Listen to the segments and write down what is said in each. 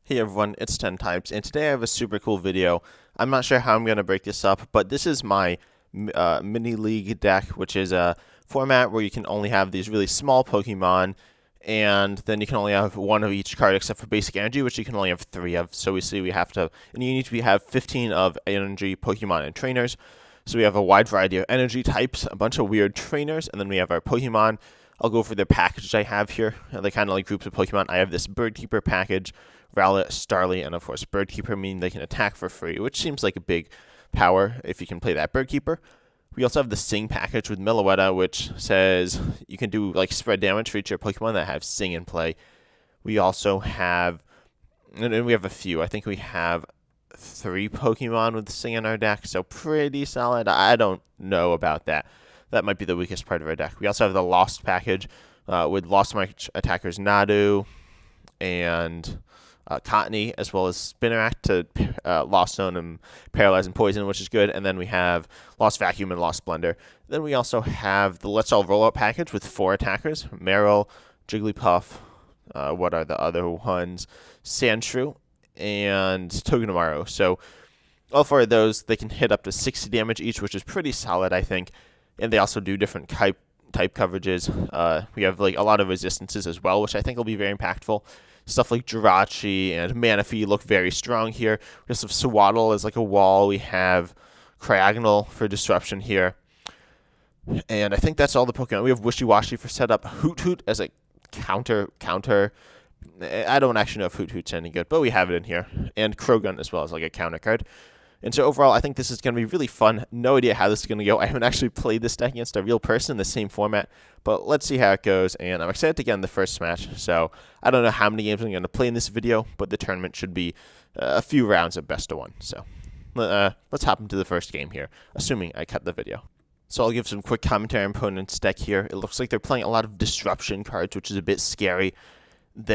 Hey everyone, it's 10 Types, and today I have a super cool video. I'm not sure how I'm going to break this up, but this is my mini league deck, which is a format where you can only have these really small Pokemon, and then you can only have one of each card except for basic energy, which you can only have three of. So we have to, and you need to have 15 of energy Pokemon and trainers. So we have a wide variety of energy types, a bunch of weird trainers, and then we have our Pokemon. I'll go for the package I have here. They kind of like groups of Pokemon. I have this Bird Keeper package, Rowlet, Starly, and of course Bird Keeper, meaning they can attack for free, which seems like a big power if you can play that Bird Keeper. We also have the Sing package with Meloetta, which says you can do like spread damage for each of your Pokemon that have Sing in play. We also have, and we have a few. I think we have 3 Pokemon with Sing in our deck, so pretty solid. I don't know about that. That might be the weakest part of our deck. We also have the Lost package with Lost March attackers Nadu and Cottony, as well as Spinarak to Lost Zone and Paralyze and Poison, which is good. And then we have Lost Vacuum and Lost Splendor. Then we also have the Let's All Roll Out package with 4 attackers: Marill, Jigglypuff, what are the other ones? Sandshrew, and Togedemaru. So all 4 of those, they can hit up to 60 damage each, which is pretty solid, I think. And they also do different type coverages. We have like a lot of resistances as well, which I think will be very impactful. Stuff like Jirachi and Manaphy look very strong here. We have Sewaddle as like a wall. We have Cryogonal for disruption here. And I think that's all the Pokemon. We have Wishy-Washy for setup. Hoot as a counter. I don't actually know if Hoot's any good, but we have it in here. And Croagunk as well as like a counter card. And so overall, I think this is going to be really fun. No idea how this is going to go. I haven't actually played this deck against a real person in the same format, but let's see how it goes. And I'm excited to get in the first match. So I don't know how many games I'm going to play in this video, but the tournament should be a few rounds of best of 1. So let's hop into the first game here, assuming I cut the video. So I'll give some quick commentary on opponent's deck here. It looks like they're playing a lot of disruption cards, which is a bit scary. They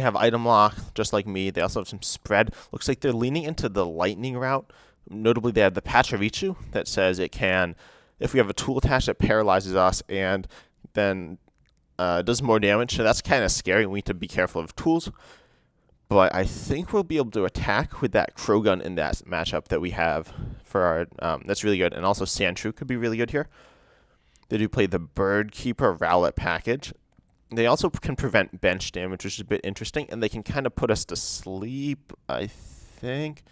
have item lock, just like me. They also have some spread. Looks like they're leaning into the lightning route. Notably, they have the Pachirisu that says it can, if we have a tool attached, it paralyzes us and then does more damage. So that's kind of scary. We need to be careful of tools. But I think we'll be able to attack with that Croagunk in that matchup that we have for our. That's really good. And also Sandshrew could be really good here. They do play the Bird Keeper Rowlet package. They also can prevent bench damage, which is a bit interesting, and they can kind of put us to sleep, I think.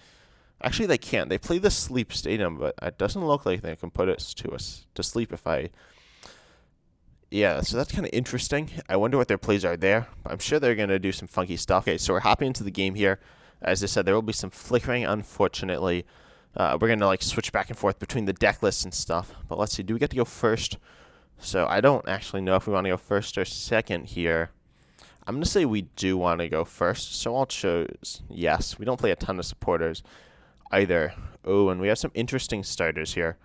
Actually, they can't. They play the Sleep Stadium, but it doesn't look like they can put us to sleep if I... Yeah, so that's kind of interesting. I wonder what their plays are there. I'm sure they're going to do some funky stuff. Okay, so we're hopping into the game here. As I said, there will be some flickering, unfortunately. We're going to like switch back and forth between the deck lists and stuff. But let's see, do we get to go first? So I don't actually know if we want to go first or second here. I'm going to say we do want to go first, so I'll choose yes. We don't play a ton of supporters either. Oh, and we have some interesting starters here.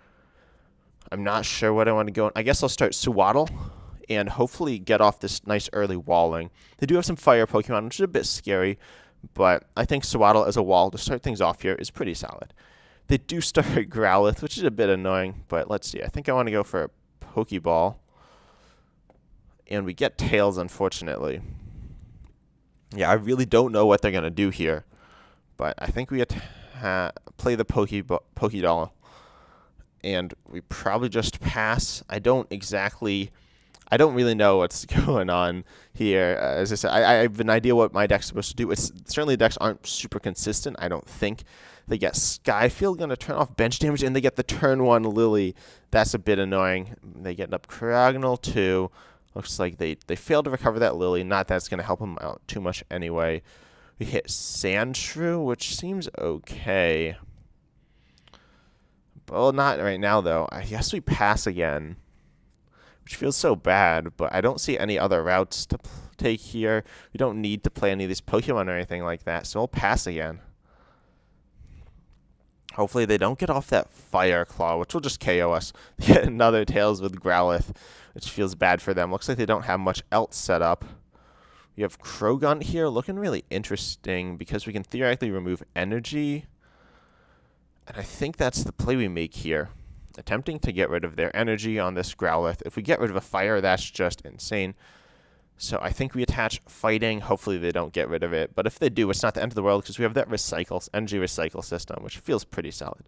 I'm not sure what I want to go. I guess I'll start Sewaddle and hopefully get off this nice early walling. They do have some fire Pokemon, which is a bit scary, but I think Sewaddle as a wall to start things off here is pretty solid. They do start Growlithe, which is a bit annoying, but let's see. I think I want to go for a Pokeball, and we get Tails, unfortunately. Yeah, I really don't know what they're going to do here, but I think we play the Pokédoll, and we probably just pass. I don't really know what's going on here. As I said, I have an idea what my deck's supposed to do. Certainly decks aren't super consistent, I don't think. They get Skyfield, going to turn off bench damage, and they get the turn 1 Lily. That's a bit annoying. They get up Cryogonal too. Looks like they failed to recover that Lily. Not that's going to help them out too much anyway. We hit Sandshrew, which seems okay. Well, not right now, though. I guess we pass again, which feels so bad, but I don't see any other routes to take here. We don't need to play any of these Pokemon or anything like that, so we'll pass again. Hopefully they don't get off that Fire Claw, which will just KO us. They get another Tails with Growlithe, which feels bad for them. Looks like they don't have much else set up. We have Croagunk here, looking really interesting because we can theoretically remove energy. And I think that's the play we make here. Attempting to get rid of their energy on this Growlithe. If we get rid of a fire, that's just insane. So I think we attach fighting. Hopefully they don't get rid of it. But if they do, it's not the end of the world because we have that energy recycle system, which feels pretty solid.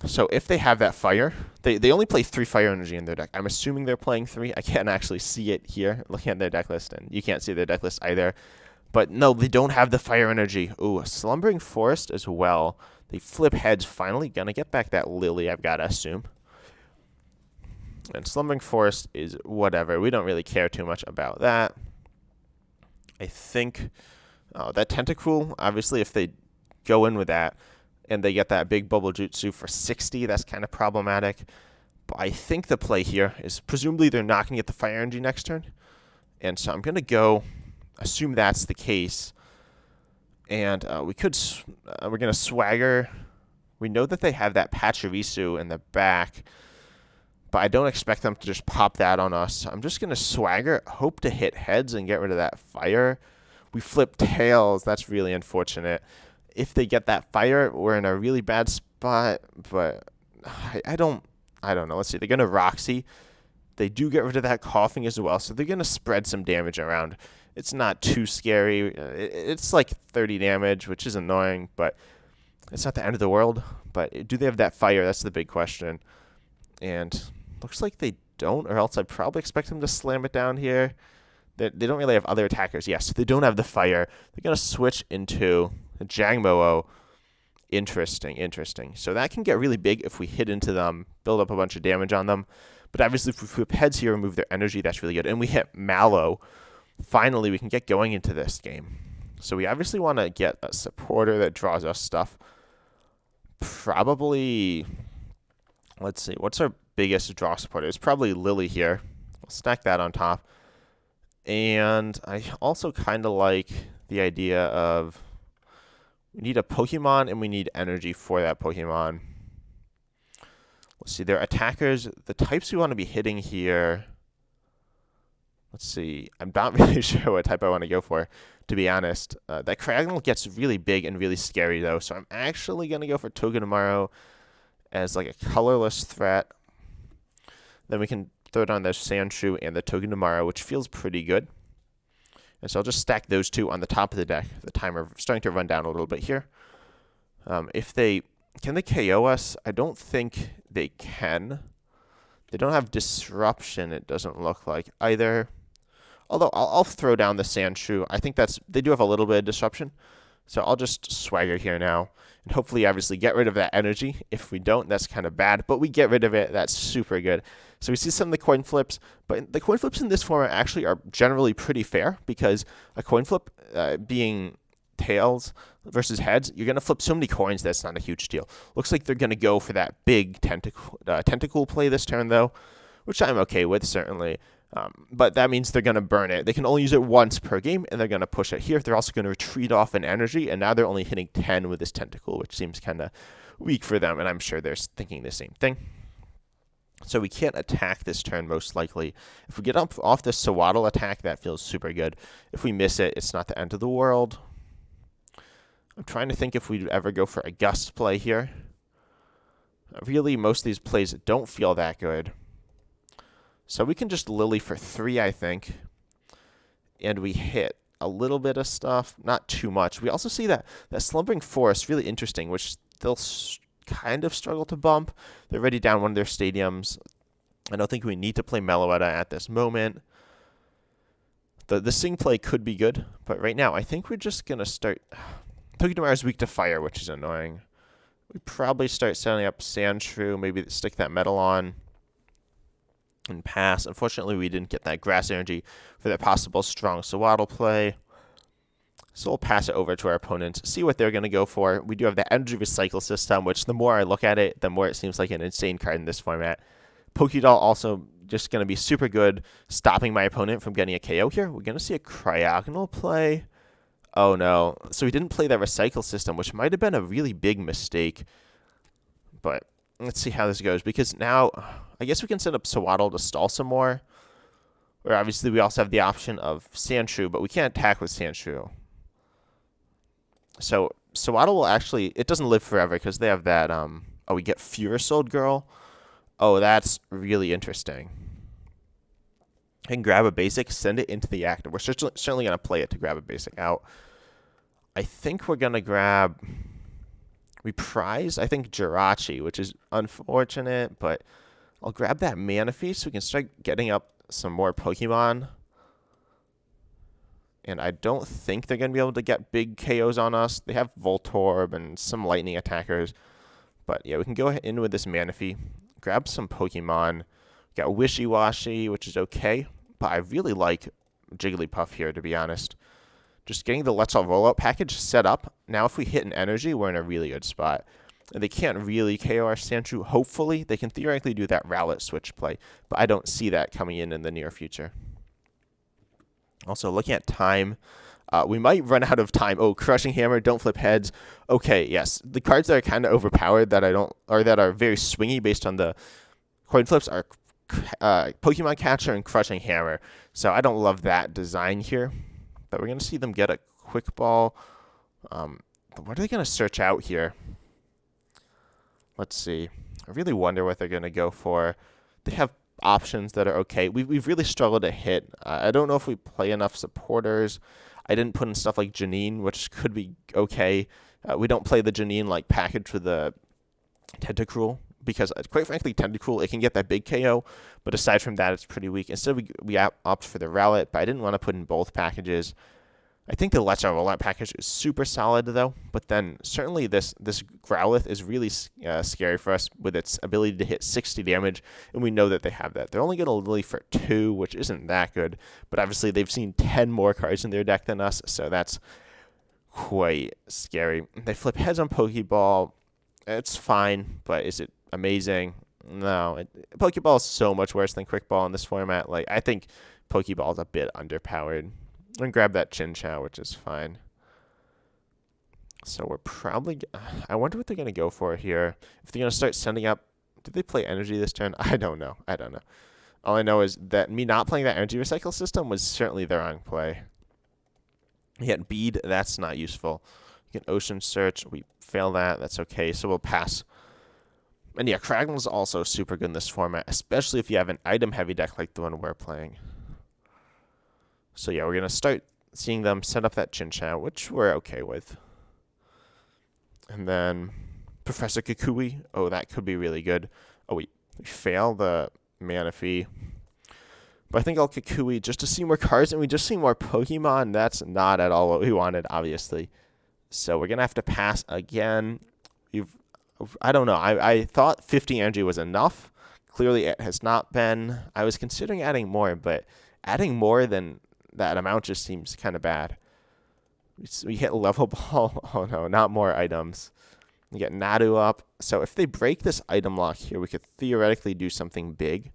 So if they have that fire, they only play 3 fire energy in their deck. I'm assuming they're playing 3. I can't actually see it here looking at their deck list, and you can't see their deck list either. But no, they don't have the fire energy. Ooh, a Slumbering Forest as well. They flip heads finally. Gonna get back that Lily, I've got to assume. And Slumbering Forest is whatever. We don't really care too much about that. I think that Tentacool, obviously, if they go in with that and they get that big Bubble Jutsu for 60, that's kind of problematic. But I think the play here is presumably they're not going to get the Fire Energy next turn. And so I'm going to go assume that's the case. And we're going to Swagger. We know that they have that Pachirisu in the back, but I don't expect them to just pop that on us. So I'm just going to Swagger, hope to hit heads and get rid of that fire. We flip tails. That's really unfortunate. If they get that fire, we're in a really bad spot, but I don't know. Let's see. They're going to Roxy. They do get rid of that coughing as well, so they're going to spread some damage around. It's not too scary. It's like 30 damage, which is annoying, but it's not the end of the world. But do they have that fire? That's the big question. And looks like they don't, or else I'd probably expect them to slam it down here. They don't really have other attackers. Yes, they don't have the fire. They're going to switch into Jangmo-O. Interesting. So that can get really big if we hit into them, build up a bunch of damage on them. But obviously, if we flip heads here and move their energy, that's really good. And we hit Mallow. Finally, we can get going into this game. So we obviously want to get a supporter that draws us stuff. Probably, let's see, what's our biggest draw supporter? It's probably Lily here. We'll stack that on top. And I also kind of like the idea of we need a Pokemon and we need energy for that Pokemon. Let's see, their attackers, the types we want to be hitting here. Let's see, I'm not really sure what type I want to go for, to be honest. That Craggle gets really big and really scary, though, so I'm actually going to go for Togedemaru as like a colorless threat. Then we can throw down the Sandshrew and the Togedemaru, which feels pretty good. And so I'll just stack those two on the top of the deck. The timer starting to run down a little bit here. Can they KO us? I don't think they can. They don't have Disruption, it doesn't look like either. Although I'll throw down the Sandshrew. I think they do have a little bit of Disruption. So I'll just Swagger here now. And hopefully, obviously, get rid of that energy. If we don't, that's kind of bad. But we get rid of it. That's super good. So we see some of the coin flips. But the coin flips in this format actually are generally pretty fair. Because a coin flip being tails versus heads, you're going to flip so many coins that's not a huge deal. Looks like they're going to go for that big tentacle play this turn, though. Which I'm okay with, certainly. But that means they're going to burn it. They can only use it once per game, and they're going to push it here. They're also going to retreat off an energy, and now they're only hitting 10 with this Tentacool, which seems kind of weak for them, and I'm sure they're thinking the same thing. So we can't attack this turn, most likely. If we get off this Sewaddle attack, that feels super good. If we miss it, it's not the end of the world. I'm trying to think if we'd ever go for a Gust play here. Really, most of these plays don't feel that good. So we can just Lily for 3, I think. And we hit a little bit of stuff, not too much. We also see that Slumbering Forest, really interesting, which they'll kind of struggle to bump. They're already down one of their stadiums. I don't think we need to play Meloetta at this moment. The Sing play could be good, but right now I think we're just going to start... Togedemaru is weak to fire, which is annoying. We probably start setting up Sandshrew, maybe stick that Metal on. And pass. Unfortunately, we didn't get that grass energy for that possible strong Sewaddle play. So we'll pass it over to our opponents, see what they're going to go for. We do have the energy recycle system, which the more I look at it, the more it seems like an insane card in this format. Pokédoll also just going to be super good, stopping my opponent from getting a KO here. We're going to see a Cryogonal play. Oh no. So we didn't play that recycle system, which might have been a really big mistake. But let's see how this goes, because now I guess we can set up Sewaddle to stall some more. Or obviously we also have the option of Sandshrew, but we can't attack with Sandshrew. So Sewaddle will actually, it doesn't live forever because they have that, we get Furisold Girl. Oh, that's really interesting. I can grab a basic, send it into the active. We're certainly going to play it to grab a basic out. I think we're going to grab... We prize, I think, Jirachi, which is unfortunate, but I'll grab that Manaphy so we can start getting up some more Pokemon. And I don't think they're going to be able to get big KOs on us. They have Voltorb and some lightning attackers. But yeah, we can go in with this Manaphy, grab some Pokemon. We got Wishy-Washy, which is okay. But I really like Jigglypuff here, to be honest. Just getting the Let's All Rollout package set up. Now if we hit an energy, we're in a really good spot. And they can't really KO our Sandshrew. Hopefully, they can theoretically do that Rowlet switch play. But I don't see that coming in the near future. Also, looking at time, we might run out of time. Oh, Crushing Hammer, Don't Flip Heads. Okay, yes. The cards that are kind of overpowered that that are very swingy based on the coin flips are Pokemon Catcher and Crushing Hammer. So I don't love that design here. But we're going to see them get a Quick Ball. What are they going to search out here? Let's see. I really wonder what they're going to go for. They have options that are okay. We've really struggled to hit. I don't know if we play enough supporters. I didn't put in stuff like Janine, which could be okay. We don't play the Janine like package with the Tentacruel because, quite frankly, Tentacruel, it can get that big KO, but aside from that, it's pretty weak. Instead, we opt for the Rowlet, but I didn't want to put in both packages. I think the Let's All Rollout package is super solid, though, but then certainly this Growlithe is really scary for us with its ability to hit 60 damage, and we know that they have that. They're only going to leave for 2, which isn't that good, but obviously they've seen 10 more cards in their deck than us, so that's quite scary. They flip heads on Pokeball. It's fine, but is it amazing? No. Pokeball is so much worse than Quick Ball in this format. Like, I think Pokeball is a bit underpowered. And grab that Chinchou, which is fine. So we're probably... I wonder what they're going to go for here. If they're going to start sending up... Did they play Energy this turn? I don't know. All I know is that me not playing that Energy Recycle system was certainly the wrong play. Yet Bead, that's not useful. You can Ocean Search. We fail that. That's okay. So we'll pass. And yeah, Kragnel's also super good in this format, especially if you have an item-heavy deck like the one we're playing. So yeah, we're going to start seeing them set up that Chinchou, which we're okay with. And then Professor Kukui. Oh, that could be really good. Oh, we fail the Manaphy. But I think I'll Kukui just to see more cards, and we just see more Pokemon. That's not at all what we wanted, obviously. So we're going to have to pass again. I don't know. I thought 50 energy was enough. Clearly, it has not been. I was considering adding more, but adding more than that amount just seems kind of bad. We hit Level Ball. Oh, no, not more items. We get Nadu up. So if they break this item lock here, we could theoretically do something big.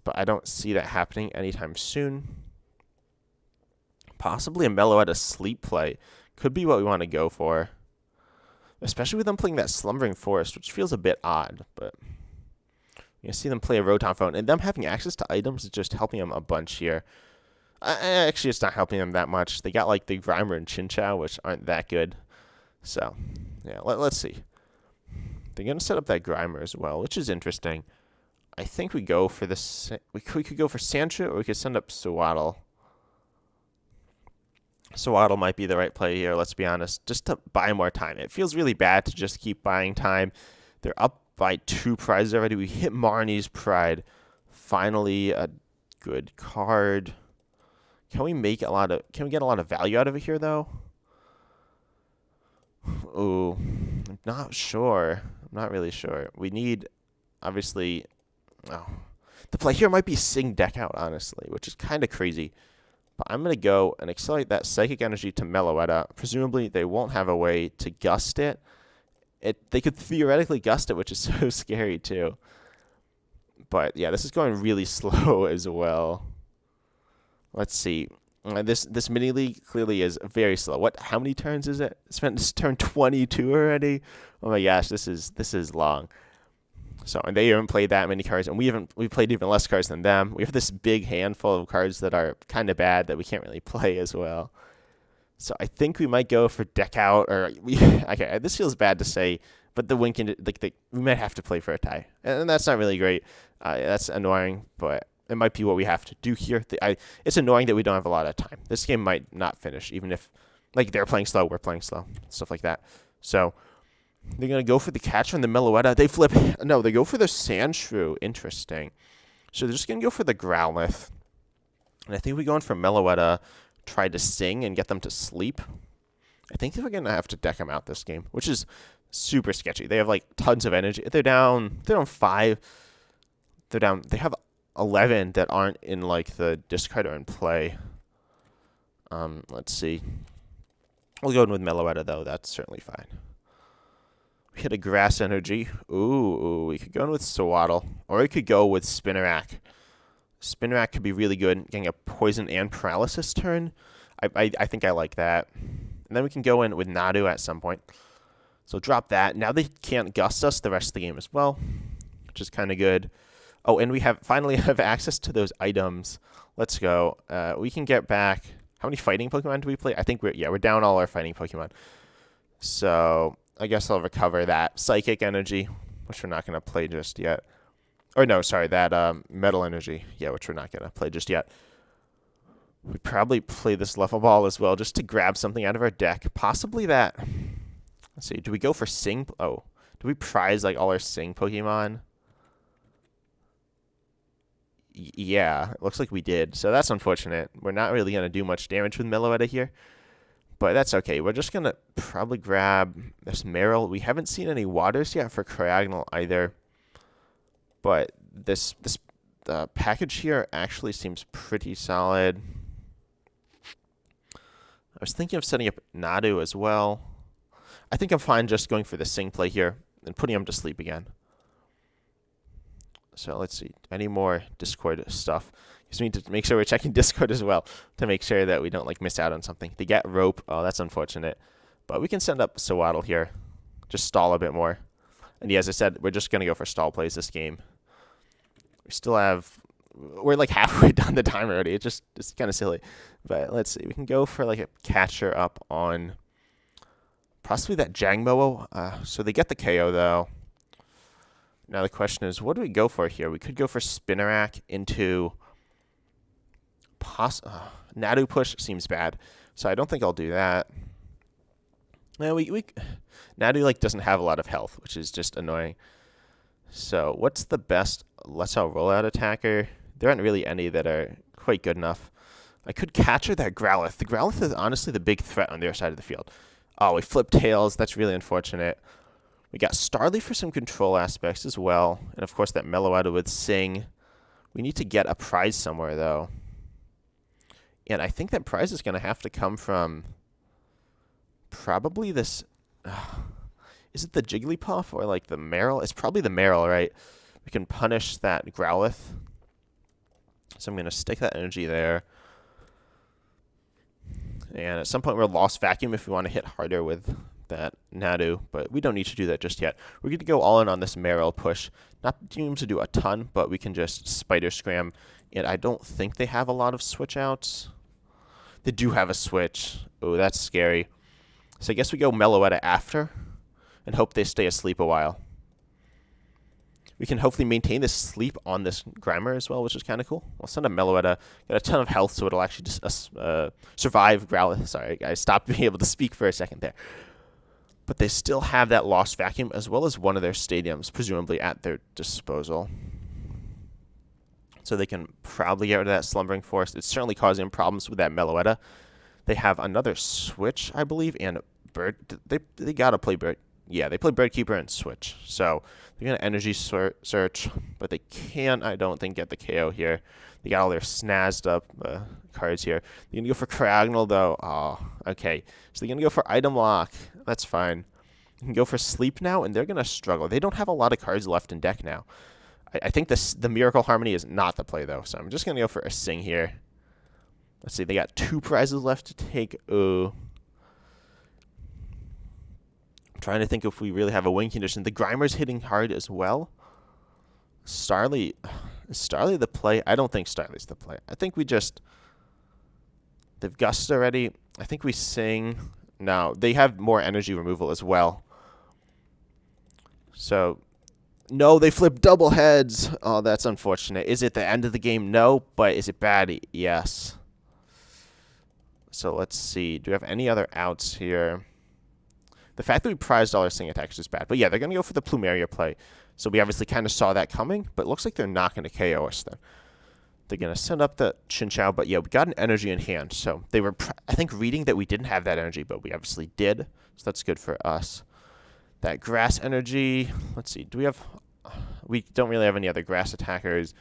But I don't see that happening anytime soon. Possibly a Meloetta Sleep play could be what we want to go for. Especially with them playing that Slumbering Forest, which feels a bit odd. But you see them play a Rotom Phone. And them having access to items is just helping them a bunch here. Actually, it's not helping them that much. They got like the Grimer and Chinchou, which aren't that good. So, yeah, let's see. They're going to set up that Grimer as well, which is interesting. I think we go for this. We could go for Sandshrew, or we could send up Sewaddle. Sewaddle might be the right play here, let's be honest, just to buy more time. It feels really bad to just keep buying time. They're up by 2 prizes already. We hit Marnie's Pride. Finally, a good card. Can we get a lot of value out of it here, though? Ooh, I'm not sure. I'm not really sure. We need, obviously... Oh, the play here might be Sing Deck Out, honestly, which is kind of crazy. But I'm going to go and accelerate that Psychic Energy to Meloetta. Presumably, they won't have a way to gust it. They could theoretically gust it, which is so scary, too. But, yeah, this is going really slow as well. Let's see. This mini league clearly is very slow. How many turns is it? It's been turn 22 already. Oh my gosh, this is long. So, and they haven't played that many cards, and we played even less cards than them. We have this big handful of cards that are kind of bad that we can't really play as well. So I think we might go for Deck Out, or okay, this feels bad to say, but we might have to play for a tie, and that's not really great. That's annoying, but it might be what we have to do here. It's annoying that we don't have a lot of time. This game might not finish, even if, like, they're playing slow, we're playing slow, stuff like that. So they're going to go for the catcher and the Meloetta. They flip. No, they go for the Sandshrew. Interesting. So they're just going to go for the Growlithe. And I think we go in for Meloetta, try to sing and get them to sleep. I think they're going to have to deck them out this game, which is super sketchy. They have, like, tons of energy. They're down 5. They have 11 that aren't in, like, the discard or in play. Let's see. We'll go in with Meloetta, though. That's certainly fine. We hit a Grass Energy. Ooh, we could go in with Sewaddle. Or we could go with Spinarak. Spinarak could be really good, getting a Poison and Paralysis turn. I think I like that. And then we can go in with Nadu at some point. So drop that. Now they can't Gust us the rest of the game as well, which is kind of good. Oh, and we finally have access to those items. Let's go. We can get back. How many fighting Pokemon do we play? I think we're down all our fighting Pokemon. So I guess I'll recover that Psychic Energy, which we're not going to play just yet. Or no, sorry, that Metal Energy. Yeah, which we're not going to play just yet. We probably play this Level Ball as well, just to grab something out of our deck. Possibly that. Let's see. Do we go for Sing? Oh, do we prize like all our Sing Pokemon? Yeah, it looks like we did. So that's unfortunate. We're not really going to do much damage with Meloetta here. But that's okay. We're just going to probably grab this Marill. We haven't seen any waters yet for Cryogonal either. But this package here actually seems pretty solid. I was thinking of setting up Nadu as well. I think I'm fine just going for the Sing play here and putting him to sleep again. So let's see. Any more Discord stuff? Just need to make sure we're checking Discord as well to make sure that we don't like miss out on something. They get Rope. Oh, that's unfortunate. But we can send up Sewaddle here. Just stall a bit more. And yeah, as I said, we're just going to go for stall plays this game. We still have... We're like halfway done the timer already. It's kind of silly. But let's see. We can go for like a catcher up on possibly that Jangmo-o. So they get the KO though. Now the question is, what do we go for here? We could go for Spinarak into Nadu push seems bad. So I don't think I'll do that. No, Nadu like doesn't have a lot of health, which is just annoying. So what's the best Let's All Rollout attacker? There aren't really any that are quite good enough. I could catcher that Growlithe. The Growlithe is honestly the big threat on their side of the field. Oh, we flipped Tails. That's really unfortunate. We got Starly for some control aspects as well. And, of course, that Meloetta with Sing. We need to get a prize somewhere, though. And I think that prize is going to have to come from probably this... is it the Jigglypuff or, like, the Marill? It's probably the Marill, right? We can punish that Growlithe. So I'm going to stick that energy there. And at some point we'll Lost Vacuum if we want to hit harder with that Nadu. But we don't need to do that just yet. We're going to go all in on this Marill push. Not being able to do a ton, but we can just Spider Scram. And I don't think they have a lot of switch outs. They do have a switch. Oh, that's scary. So I guess we go Meloetta after and hope they stay asleep a while. We can hopefully maintain this sleep on this Grimer as well, which is kind of cool. We'll send a Meloetta. Got a ton of health, so it'll actually just survive Growlithe. Sorry, I stopped being able to speak for a second there. But they still have that Lost Vacuum, as well as one of their stadiums, presumably at their disposal. So they can probably get rid of that Slumbering Force. It's certainly causing problems with that Meloetta. They have another switch, I believe, and Bird. They got to play Bird. Yeah, they play Bird Keeper and switch. So they're going to Energy Search, but they can't, I don't think, get the KO here. They got all their snazzed up cards here. They're going to go for Cryogonal, though. Oh, okay. So they're going to go for Item Lock. That's fine. You can go for Sleep now, and they're going to struggle. They don't have a lot of cards left in deck now. I think the Miracle Harmony is not the play, though. So I'm just going to go for a Sing here. Let's see. They got 2 prizes left to take. Ooh. Trying to think if we really have a win condition. The Grimer's hitting hard as well. Starly. Is Starly the play? I don't think Starly's the play. I think we just... They've Gust already. I think we Sing. No, they have more energy removal as well. So, No, they flip double heads. Oh, that's unfortunate. Is it the end of the game? No, but is it bad? Yes. So let's see. Do we have any other outs here? The fact that we prized all our sing attacks is bad. But yeah, they're going to go for the Plumeria play. So we obviously kind of saw that coming, but it looks like they're not going to KO us then. They're going to send up the Chinchou, but yeah, we got an energy in hand. So they were, I think, reading that we didn't have that energy, but we obviously did. So that's good for us. That grass energy, let's see. Do we have, we don't really have any other grass attackers.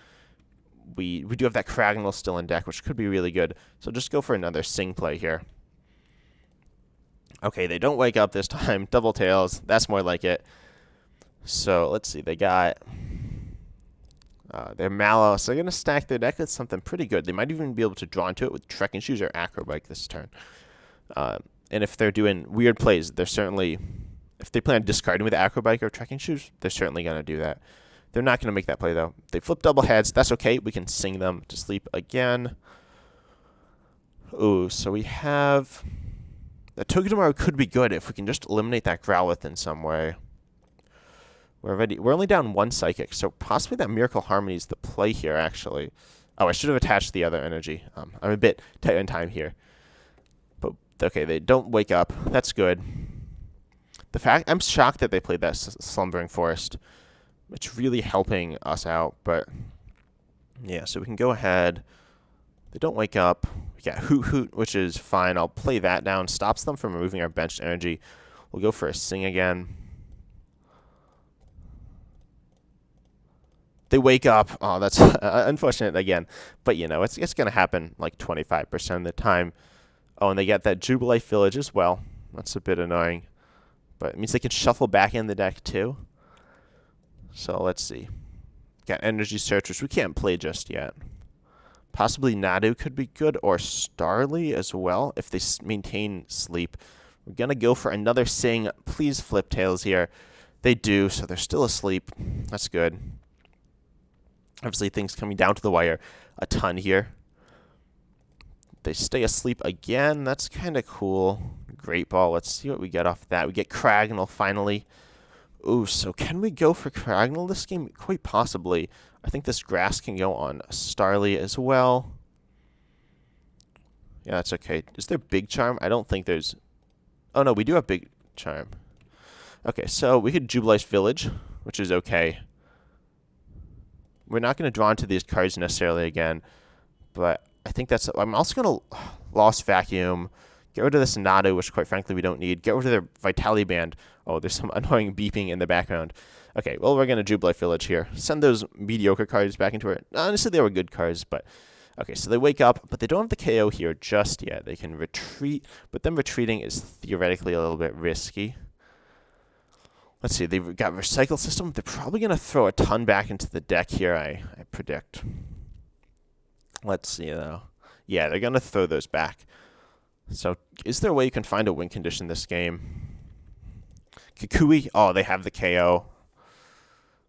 We do have that Cragnole still in deck, which could be really good. So just go for another Sing play here. Okay, they don't wake up this time. Double tails. That's more like it. So let's see. They got their Mallow. So they're going to stack their deck with something pretty good. They might even be able to draw into it with Trekking Shoes or Acrobike this turn. And if they're doing weird plays, they're certainly, if they plan on discarding with Acrobike or Trekking Shoes, they're certainly going to do that. They're not going to make that play, though. They flip double heads. That's okay. We can sing them to sleep again. Ooh, so we have... The Togedemaru could be good if we can just eliminate that Growlithe in some way. We're only down one Psychic, so possibly that Miracle Harmony is the play here, actually. Oh, I should have attached the other energy. I'm a bit tight on time here. But, okay, they don't wake up. That's good. I'm shocked that they played that Slumbering Forest. It's really helping us out, but... Yeah, so we can go ahead... They don't wake up. We got Hoot Hoot, which is fine. I'll play that down. Stops them from removing our benched energy. We'll go for a Sing again. They wake up. Oh, that's unfortunate again. But, you know, it's going to happen like 25% of the time. Oh, and they get that Jubilife Village as well. That's a bit annoying. But it means they can shuffle back in the deck, too. So, let's see. Got Energy Search, which we can't play just yet. Possibly Nadu could be good, or Starly as well, if they maintain sleep. We're going to go for another Sing. Please flip tails here. They do, so they're still asleep. That's good. Obviously, things coming down to the wire a ton here. They stay asleep again. That's kind of cool. Great Ball. Let's see what we get off that. We get Cragnole finally. Ooh, so can we go for Cragnole this game? Quite possibly. I think this grass can go on Starly as well. Yeah, that's okay. Is there Big Charm? I don't think there's... Oh, no, we do have Big Charm. Okay, so we could Jubilife Village, which is okay. We're not going to draw into these cards necessarily again, but I think that's... I'm also going to Lost Vacuum, get rid of this Nadu, which quite frankly we don't need. Get rid of their Vitality Band. Oh, there's some annoying beeping in the background. Okay, well, we're going to Jubilife Village here. Send those mediocre cards back into it. Honestly, they were good cards, but... Okay, so they wake up, but they don't have the KO here just yet. They can retreat, but them retreating is theoretically a little bit risky. Let's see, they've got Recycle System. They're probably going to throw a ton back into the deck here, I predict. Let's see, though. Yeah, they're going to throw those back. So, is there a way you can find a win condition this game? Kukui, oh, they have the KO.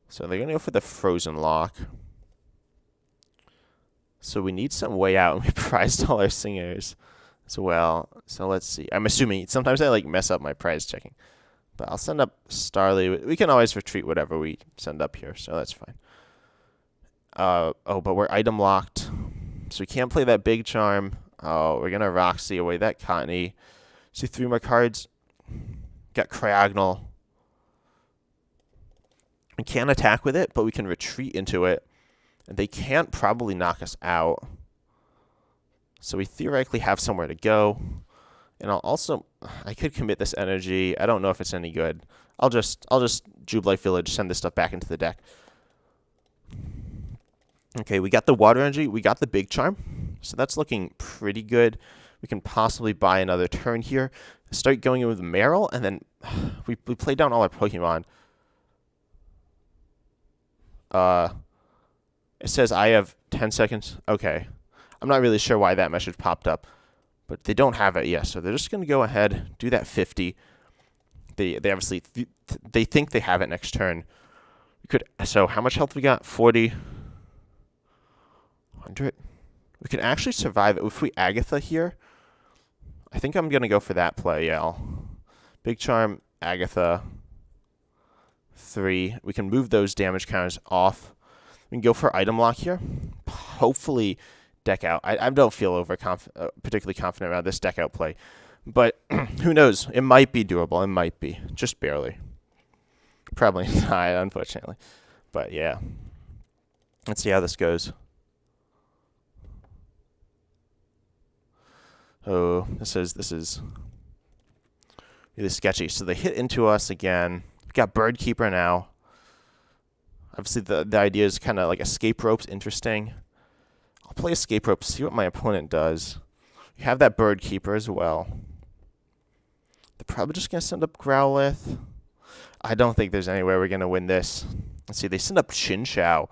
So they're going to go for the Frozen Lock. So we need some way out, and we prized all our singers as well. So let's see. I'm assuming, sometimes I mess up my prize checking. But I'll send up Starly. We can always retreat whatever we send up here, so that's fine. Oh, but we're item locked. So we can't play that Big Charm. Oh, we're going to Roxy away that Cottonee. See 3 more cards. Got Cragnole. We can't attack with it, but we can retreat into it. And they can't probably knock us out. So we theoretically have somewhere to go. And I could commit this energy. I don't know if it's any good. I'll just Jubilife Village, send this stuff back into the deck. Okay, we got the Water Energy. We got the Big Charm. So that's looking pretty good. We can possibly buy another turn here. Start going in with Marill, and then we play down all our Pokemon. It says I have 10 seconds. Okay. I'm not really sure why that message popped up. But they don't have it yet, so they're just going to go ahead, do that 50. They obviously, they think they have it next turn. So how much health we got? 40. 100. We could actually survive it. If we Agatha here, I think I'm going to go for that play, yeah. Big Charm, Agatha. 3. We can move those damage counters off. We can go for item lock here. Hopefully deck out. I don't feel particularly confident about this deck out play. But who knows? It might be doable. It might be. Just barely. Probably not, unfortunately. But yeah. Let's see how this goes. Oh, this is really sketchy. So they hit into us again. We got Bird Keeper now. Obviously, the idea is kind of like escape ropes. Interesting. I'll play escape rope, see what my opponent does. We have that Bird Keeper as well. They're probably just going to send up Growlithe. I don't think there's any way we're going to win this. Let's see, they send up Chinchou.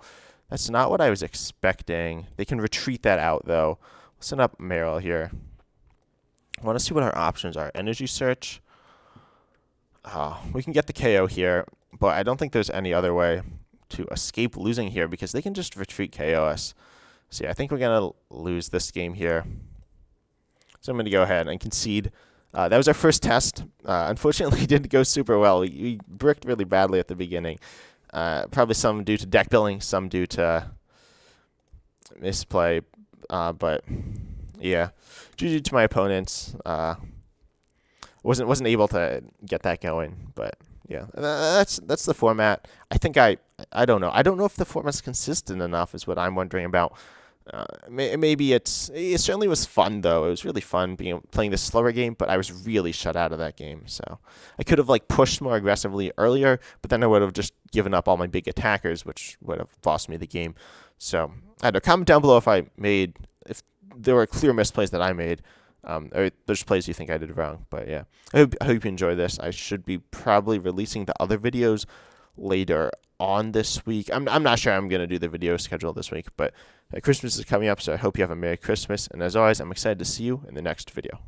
That's not what I was expecting. They can retreat that out, though. We'll send up Marill here. I want to see what our options are. Energy Search. We can get the KO here, but I don't think there's any other way to escape losing here because they can just retreat KO us. See, I think we're going to lose this game here. So I'm going to go ahead and concede. That was our first test. Unfortunately, it didn't go super well. We bricked really badly at the beginning. Probably some due to deck building, some due to misplay. But yeah, GG to my opponents. Wasn't able to get that going, but yeah, that's the format. I think I don't know. I don't know if the format's consistent enough. Is what I'm wondering about. Maybe it certainly was fun though. It was really fun playing this slower game, but I was really shut out of that game. So I could have like pushed more aggressively earlier, but then I would have just given up all my big attackers, which would have lost me the game. So I don't know. Comment down below if there were clear misplays that I made, or there's plays you think I did wrong. But yeah, I hope you enjoy this. I should be probably releasing the other videos later on this week. I'm not sure I'm going to do the video schedule this week, but Christmas is coming up, so I hope you have a Merry Christmas. And as always, I'm excited to see you in the next video.